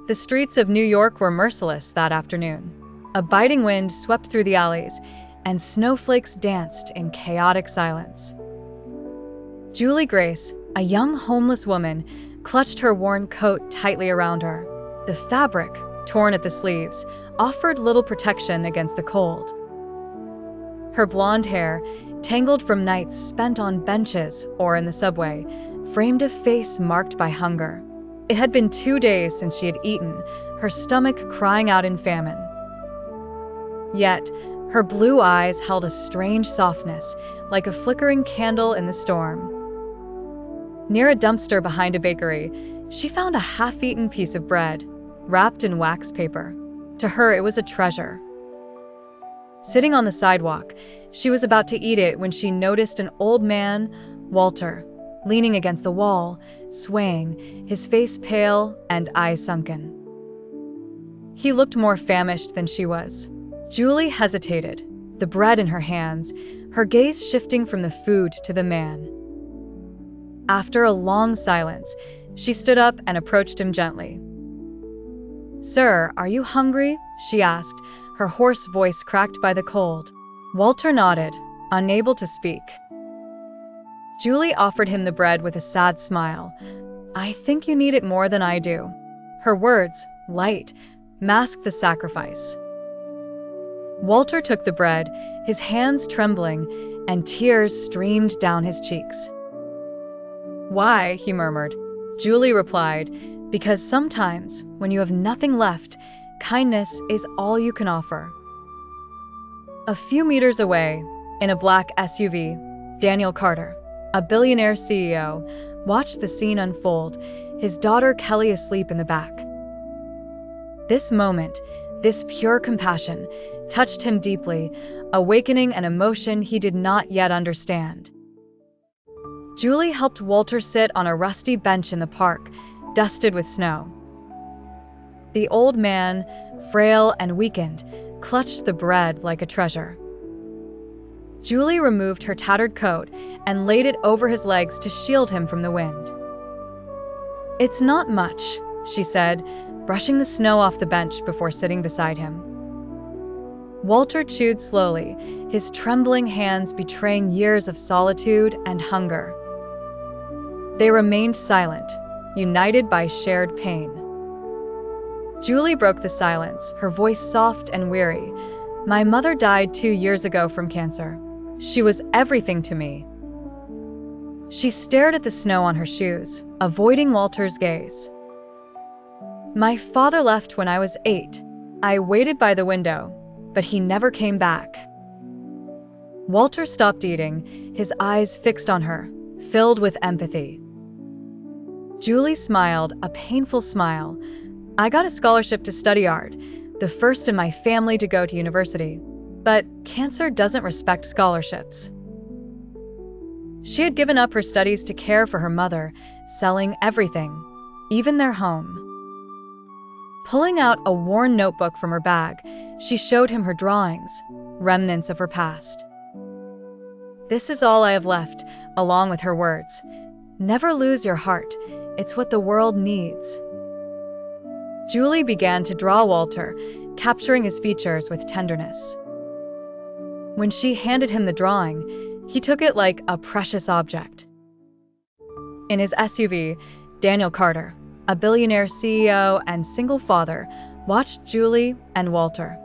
The streets of New York were merciless that afternoon. A biting wind swept through the alleys, and snowflakes danced in chaotic silence. Julie Grace, a young homeless woman, clutched her worn coat tightly around her. The fabric, torn at the sleeves, offered little protection against the cold. Her blonde hair, tangled from nights spent on benches or in the subway, framed a face marked by hunger. It had been 2 days since she had eaten, her stomach crying out in famine. Yet, her blue eyes held a strange softness, like a flickering candle in the storm. Near a dumpster behind a bakery, she found a half-eaten piece of bread, wrapped in wax paper. To her, it was a treasure. Sitting on the sidewalk, she was about to eat it when she noticed an old man, Walter, leaning against the wall, swaying, his face pale and eyes sunken. He looked more famished than she was. Julie hesitated, the bread in her hands, her gaze shifting from the food to the man. After a long silence, she stood up and approached him gently. "Sir, are you hungry?" she asked, her hoarse voice cracked by the cold. Walter nodded, unable to speak. Julie offered him the bread with a sad smile. "I think you need it more than I do." Her words, light, masked the sacrifice. Walter took the bread, his hands trembling, and tears streamed down his cheeks. "Why?" he murmured. Julie replied, "Because sometimes, when you have nothing left, kindness is all you can offer." A few meters away, in a black SUV, Daniel Carter, a billionaire CEO, watched the scene unfold, his daughter Kelly asleep in the back. This moment, this pure compassion, touched him deeply, awakening an emotion he did not yet understand. Julie helped Walter sit on a rusty bench in the park, dusted with snow. The old man, frail and weakened, clutched the bread like a treasure. Julie removed her tattered coat and laid it over his legs to shield him from the wind. "It's not much," she said, brushing the snow off the bench before sitting beside him. Walter chewed slowly, his trembling hands betraying years of solitude and hunger. They remained silent, united by shared pain. Julie broke the silence, her voice soft and weary. "My mother died 2 years ago from cancer. She was everything to me." She stared at the snow on her shoes, avoiding Walter's gaze. "My father left when I was 8. I waited by the window, but he never came back." Walter stopped eating, his eyes fixed on her, filled with empathy. Julie smiled, a painful smile. "I got a scholarship to study art, the first in my family to go to university. But cancer doesn't respect scholarships." She had given up her studies to care for her mother, selling everything, even their home. Pulling out a worn notebook from her bag, she showed him her drawings, remnants of her past. "This is all I have left," along with her words. "Never lose your heart. It's what the world needs." Julie began to draw Walter, capturing his features with tenderness. When she handed him the drawing, he took it like a precious object. In his SUV, Daniel Carter, a billionaire CEO and single father, watched Julie and Walter.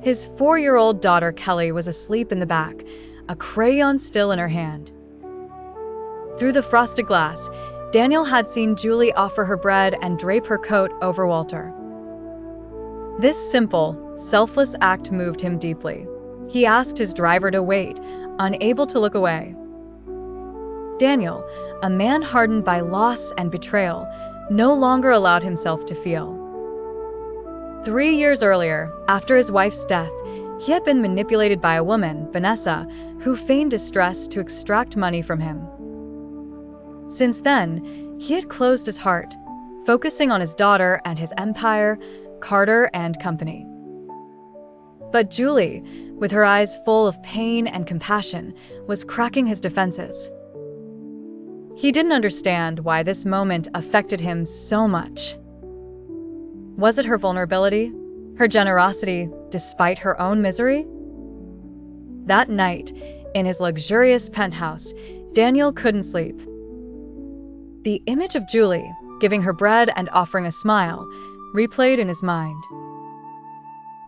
His 4-year-old daughter Kelly was asleep in the back, a crayon still in her hand. Through the frosted glass, Daniel had seen Julie offer her bread and drape her coat over Walter. This simple, selfless act moved him deeply. He asked his driver to wait, unable to look away. Daniel, a man hardened by loss and betrayal, no longer allowed himself to feel. 3 years earlier, after his wife's death, he had been manipulated by a woman, Vanessa, who feigned distress to extract money from him. Since then, he had closed his heart, focusing on his daughter and his empire, Carter and Company. But Julie, with her eyes full of pain and compassion, was cracking his defenses. He didn't understand why this moment affected him so much. Was it her vulnerability? Her generosity despite her own misery? That night, in his luxurious penthouse, Daniel couldn't sleep. The image of Julie, giving her bread and offering a smile, replayed in his mind.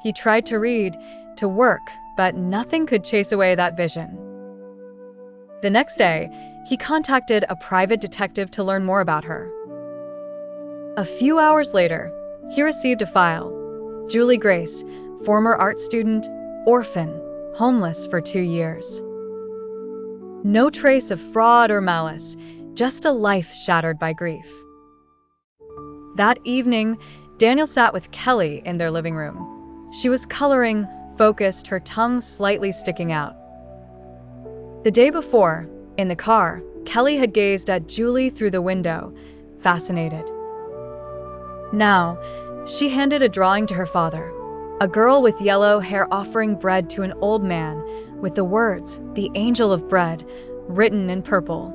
He tried to read, to work, but nothing could chase away that vision. The next day, he contacted a private detective to learn more about her. A few hours later, he received a file. Julie Grace, former art student, orphan, homeless for 2 years. No trace of fraud or malice, just a life shattered by grief. That evening, Daniel sat with Kelly in their living room. She was coloring, focused, her tongue slightly sticking out. The day before, in the car, Kelly had gazed at Julie through the window, fascinated. Now, she handed a drawing to her father, a girl with yellow hair offering bread to an old man, with the words, "The Angel of Bread," written in purple.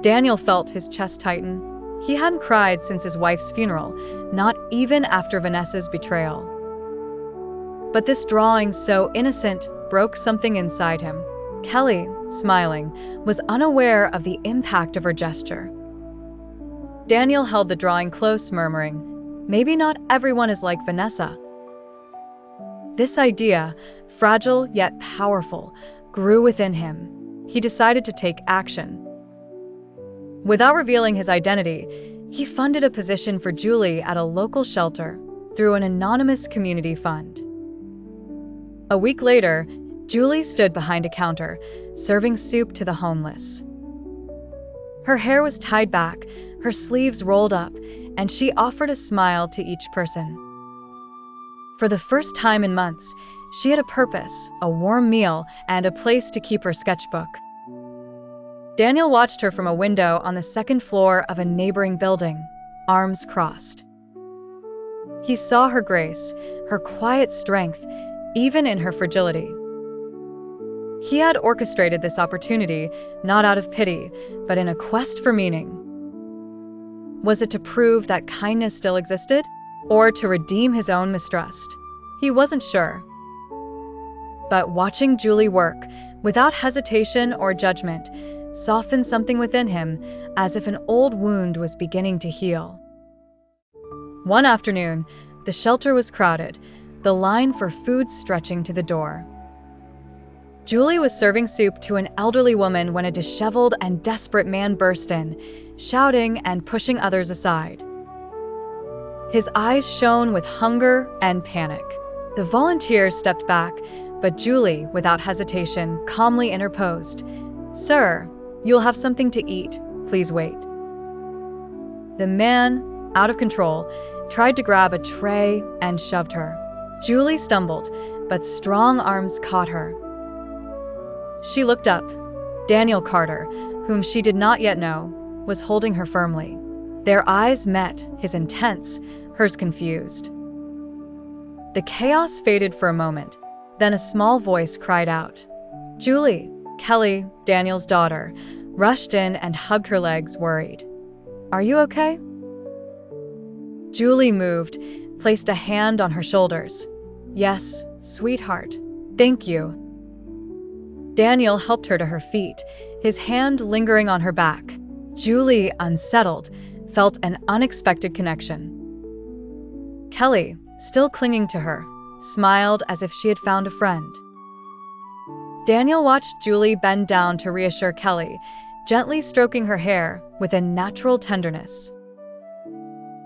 Daniel felt his chest tighten. He hadn't cried since his wife's funeral, not even after Vanessa's betrayal. But this drawing, so innocent, broke something inside him. Kelly, smiling, was unaware of the impact of her gesture. Daniel held the drawing close, murmuring, "Maybe not everyone is like Vanessa." This idea, fragile yet powerful, grew within him. He decided to take action. Without revealing his identity, he funded a position for Julie at a local shelter through an anonymous community fund. A week later, Julie stood behind a counter, serving soup to the homeless. Her hair was tied back, her sleeves rolled up, and she offered a smile to each person. For the first time in months, she had a purpose, a warm meal, and a place to keep her sketchbook. Daniel watched her from a window on the second floor of a neighboring building, arms crossed. He saw her grace, her quiet strength, even in her fragility. He had orchestrated this opportunity, not out of pity, but in a quest for meaning. Was it to prove that kindness still existed, or to redeem his own mistrust? He wasn't sure. But watching Julie work, without hesitation or judgment, softened something within him, as if an old wound was beginning to heal. One afternoon, the shelter was crowded, the line for food stretching to the door. Julie was serving soup to an elderly woman when a disheveled and desperate man burst in, shouting and pushing others aside. His eyes shone with hunger and panic. The volunteers stepped back, but Julie, without hesitation, calmly interposed. "Sir, you'll have something to eat. Please wait." The man, out of control, tried to grab a tray and shoved her. Julie stumbled, but strong arms caught her. She looked up. Daniel Carter, whom she did not yet know, was holding her firmly. Their eyes met, his intense, hers confused. The chaos faded for a moment, then a small voice cried out. Julie, Kelly, Daniel's daughter, rushed in and hugged her legs, worried. "Are you okay?" Julie moved, placed a hand on her shoulders. "Yes, sweetheart. Thank you." Daniel helped her to her feet, his hand lingering on her back. Julie, unsettled, felt an unexpected connection. Kelly, still clinging to her, smiled as if she had found a friend. Daniel watched Julie bend down to reassure Kelly, gently stroking her hair with a natural tenderness.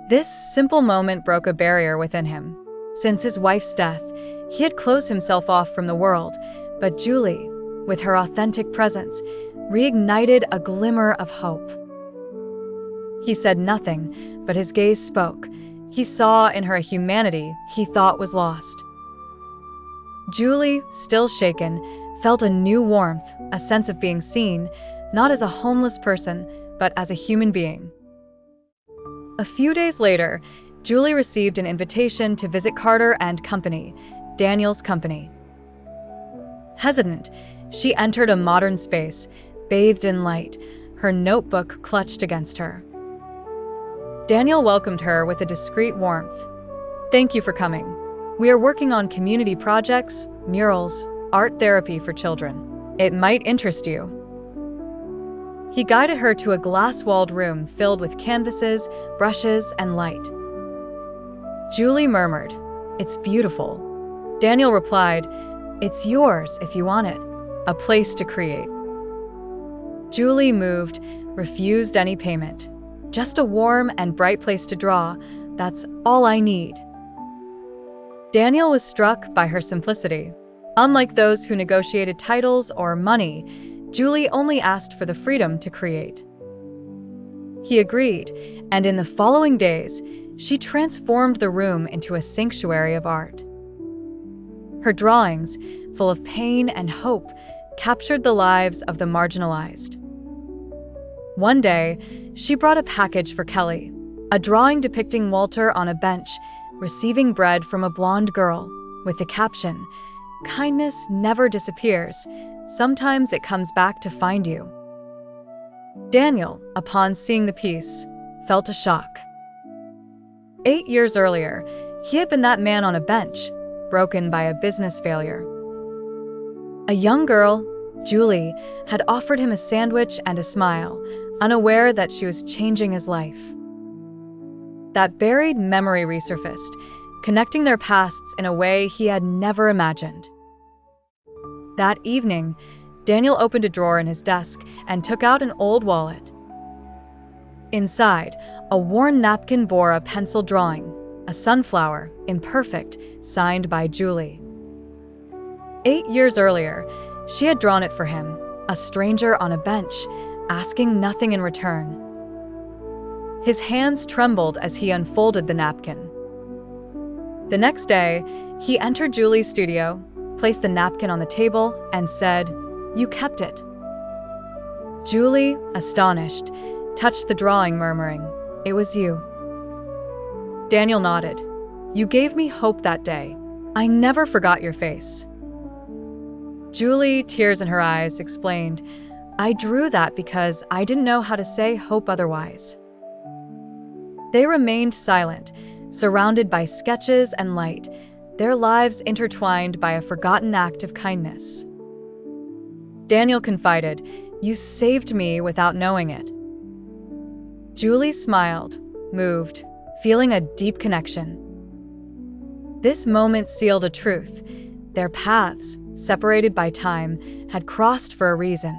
This simple moment broke a barrier within him. Since his wife's death, he had closed himself off from the world, but Julie, with her authentic presence, reignited a glimmer of hope. He said nothing, but his gaze spoke. He saw in her a humanity he thought was lost. Julie, still shaken, felt a new warmth, a sense of being seen, not as a homeless person, but as a human being. A few days later, Julie received an invitation to visit Carter and Company, Daniel's company. Hesitant, she entered a modern space, bathed in light, her notebook clutched against her. Daniel welcomed her with a discreet warmth. "Thank you for coming. We are working on community projects, murals, art therapy for children. It might interest you." He guided her to a glass-walled room filled with canvases, brushes, and light. Julie murmured, "It's beautiful." Daniel replied, "It's yours if you want it. A place to create." Julie moved, refused any payment. "Just a warm and bright place to draw. That's all I need." Daniel was struck by her simplicity. Unlike those who negotiated titles or money, Julie only asked for the freedom to create. He agreed, and in the following days, she transformed the room into a sanctuary of art. Her drawings, full of pain and hope, captured the lives of the marginalized. One day, she brought a package for Kelly, a drawing depicting Walter on a bench, receiving bread from a blonde girl, with the caption, "Kindness never disappears. Sometimes it comes back to find you." Daniel, upon seeing the piece, felt a shock. 8 years earlier, he had been that man on a bench, broken by a business failure. A young girl, Julie, had offered him a sandwich and a smile, unaware that she was changing his life. That buried memory resurfaced, connecting their pasts in a way he had never imagined. That evening, Daniel opened a drawer in his desk and took out an old wallet. Inside, a worn napkin bore a pencil drawing, a sunflower, imperfect, signed by Julie. 8 years earlier, she had drawn it for him, a stranger on a bench, asking nothing in return. His hands trembled as he unfolded the napkin. The next day, he entered Julie's studio, placed the napkin on the table, and said, "You kept it." Julie, astonished, touched the drawing, murmuring, "It was you." Daniel nodded. "You gave me hope that day. I never forgot your face." Julie, tears in her eyes, explained, "I drew that because I didn't know how to say hope otherwise." They remained silent, surrounded by sketches and light, their lives intertwined by a forgotten act of kindness. Daniel confided, "You saved me without knowing it." Julie smiled, moved, feeling a deep connection. This moment sealed a truth. Their paths, separated by time, had crossed for a reason.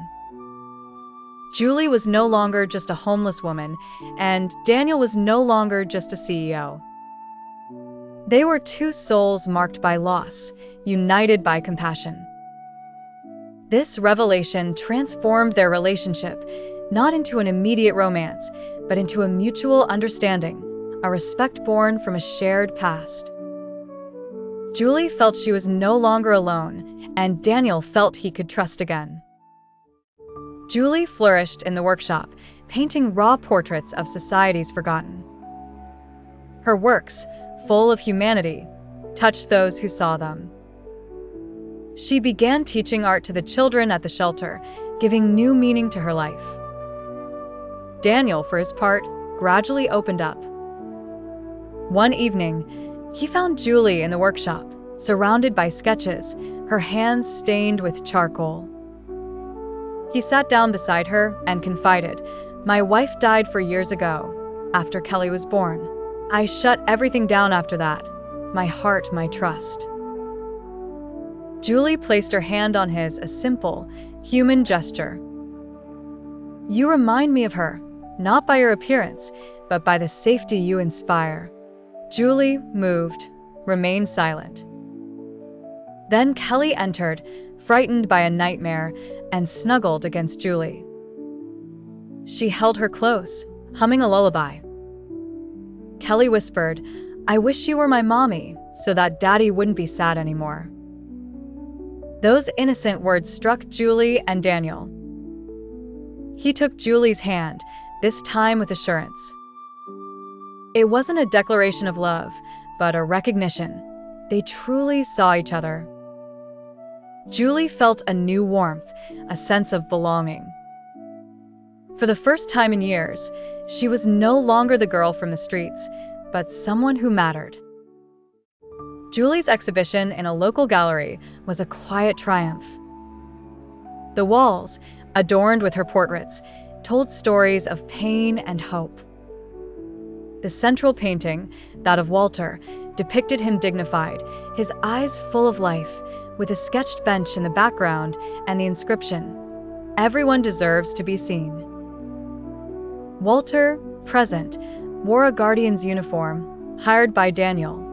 Julie was no longer just a homeless woman, and Daniel was no longer just a CEO. They were two souls marked by loss, united by compassion. This revelation transformed their relationship, not into an immediate romance, but into a mutual understanding, a respect born from a shared past. Julie felt she was no longer alone, and Daniel felt he could trust again. Julie flourished in the workshop, painting raw portraits of societies forgotten. Her works, full of humanity, touched those who saw them. She began teaching art to the children at the shelter, giving new meaning to her life. Daniel, for his part, gradually opened up. One evening, he found Julie in the workshop, surrounded by sketches, her hands stained with charcoal. He sat down beside her and confided, "My wife died 4 years ago, after Kelly was born. I shut everything down after that, my heart, my trust." Julie placed her hand on his, a simple, human gesture. "You remind me of her, not by your appearance, but by the safety you inspire." Julie, moved, remained silent. Then Kelly entered, frightened by a nightmare, and snuggled against Julie. She held her close, humming a lullaby. Kelly whispered, "I wish you were my mommy, so that Daddy wouldn't be sad anymore." Those innocent words struck Julie and Daniel. He took Julie's hand, this time with assurance. It wasn't a declaration of love, but a recognition. They truly saw each other. Julie felt a new warmth, a sense of belonging. For the first time in years, she was no longer the girl from the streets, but someone who mattered. Julie's exhibition in a local gallery was a quiet triumph. The walls, adorned with her portraits, told stories of pain and hope. The central painting, that of Walter, depicted him dignified, his eyes full of life, with a sketched bench in the background and the inscription, "Everyone deserves to be seen." Walter, present, wore a guardian's uniform, hired by Daniel.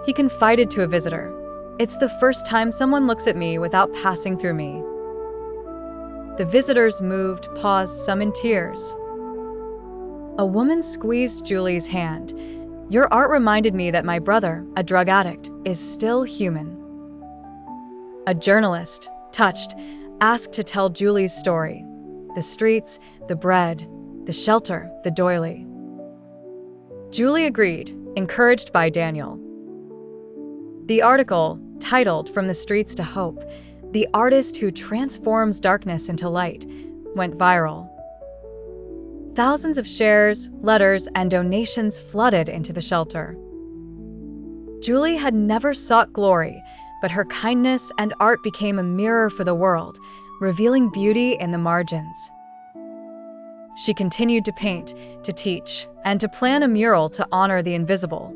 He confided to a visitor, "It's the first time someone looks at me without passing through me." The visitors moved, paused, some in tears. A woman squeezed Julie's hand. "Your art reminded me that my brother, a drug addict, is still human." A journalist, touched, asked to tell Julie's story. The streets, the bread, the shelter, the doily. Julie agreed, encouraged by Daniel. The article, titled "From the Streets to Hope, the Artist Who Transforms Darkness into Light," went viral. Thousands of shares, letters, and donations flooded into the shelter. Julie had never sought glory, but her kindness and art became a mirror for the world, revealing beauty in the margins. She continued to paint, to teach, and to plan a mural to honor the invisible.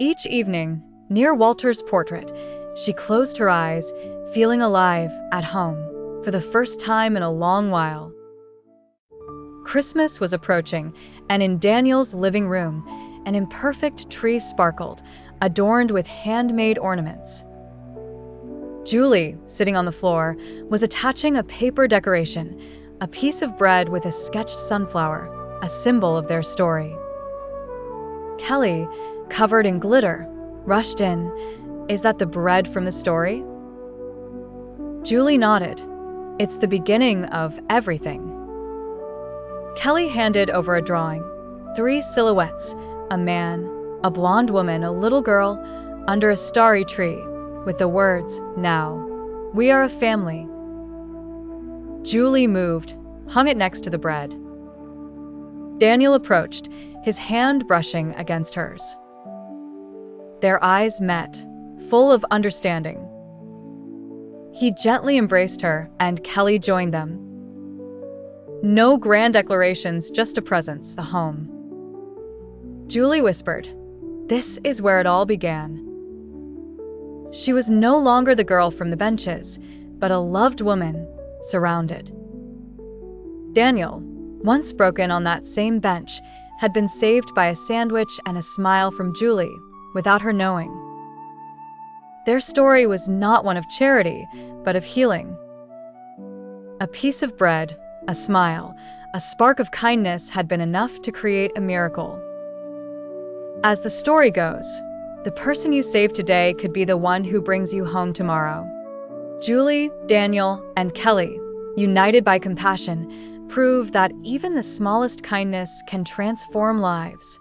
Each evening, near Walter's portrait, she closed her eyes, feeling alive, at home, for the first time in a long while. Christmas was approaching, and in Daniel's living room, an imperfect tree sparkled, adorned with handmade ornaments. Julie, sitting on the floor, was attaching a paper decoration, a piece of bread with a sketched sunflower, a symbol of their story. Kelly, covered in glitter, rushed in. "Is that the bread from the story?" Julie nodded. "It's the beginning of everything." Kelly handed over a drawing. 3 silhouettes, a man, a blonde woman, a little girl, under a starry tree, with the words, "Now, we are a family." Julie moved, hung it next to the bread. Daniel approached, his hand brushing against hers. Their eyes met, full of understanding. He gently embraced her, and Kelly joined them. No grand declarations, just a presence, a home. Julie whispered, "This is where it all began." She was no longer the girl from the benches, but a loved woman, surrounded. Daniel, once broken on that same bench, had been saved by a sandwich and a smile from Julie, without her knowing. Their story was not one of charity, but of healing. A piece of bread, a smile, a spark of kindness had been enough to create a miracle. As the story goes, the person you save today could be the one who brings you home tomorrow. Julie, Daniel, and Kelly, united by compassion, prove that even the smallest kindness can transform lives.